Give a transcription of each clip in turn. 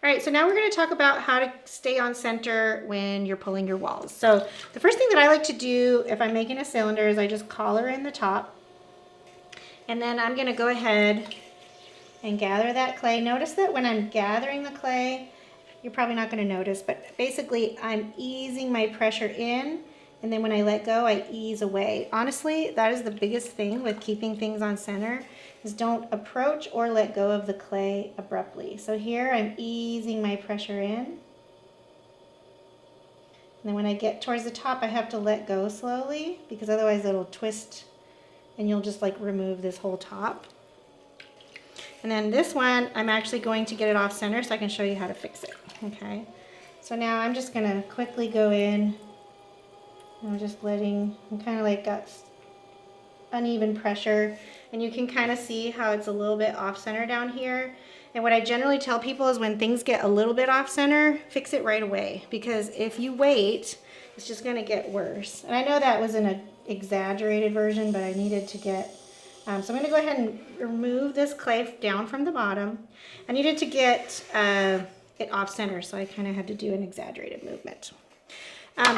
All right, so now we're going to talk about how to stay on center when you're pulling your walls. So the first thing that I like to do if I'm making a cylinder is I just collar in the top. And then I'm going to go ahead and gather that clay. Notice that when I'm gathering the clay, you're probably not going to notice, but basically I'm easing my pressure in, and then when I let go, I ease away. Honestly, that is the biggest thing with keeping things on center, is don't approach or let go of the clay abruptly. So here I'm easing my pressure in, and then when I get towards the top, I have to let go slowly, because otherwise it'll twist and you'll just like remove this whole top. And then this one, I'm actually going to get it off center so I can show you how to fix it, okay? So now I'm just gonna quickly go in, and I'm just letting, I'm kind of like got uneven pressure, and you can kind of see how it's a little bit off center down here. And what I generally tell people is when things get a little bit off center, fix it right away, because if you wait, it's just gonna get worse. And I know that was an exaggerated version, but I needed to get, so I'm gonna go ahead and remove this clay down from the bottom. I needed to get it off center, so I kind of had to do an exaggerated movement.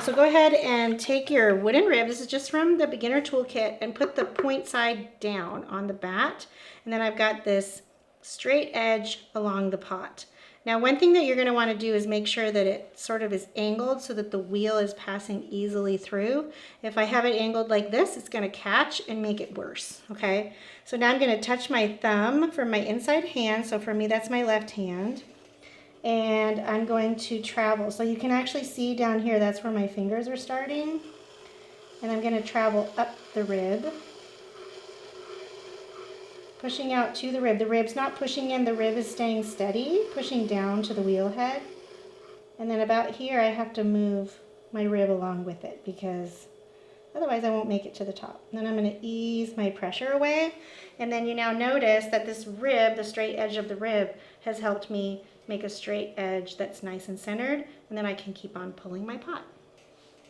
So go ahead and take your wooden rib, this is just from the beginner toolkit, and put the point side down on the bat. And then I've got this straight edge along the pot. Now one thing that you're going to want to do is make sure that it sort of is angled so that the wheel is passing easily through. If I have it angled like this, it's going to catch and make it worse, okay? So now I'm going to touch my thumb from my inside hand, so for me that's my left hand. And I'm going to travel. So you can actually see down here, that's where my fingers are starting. And I'm going to travel up the rib, pushing out to the rib. The rib's not pushing in, the rib is staying steady, pushing down to the wheel head. And then about here, I have to move my rib along with it, because otherwise I won't make it to the top. And then I'm going to ease my pressure away. And then you now notice that this rib, the straight edge of the rib, has helped me make a straight edge that's nice and centered, and then I can keep on pulling my pot.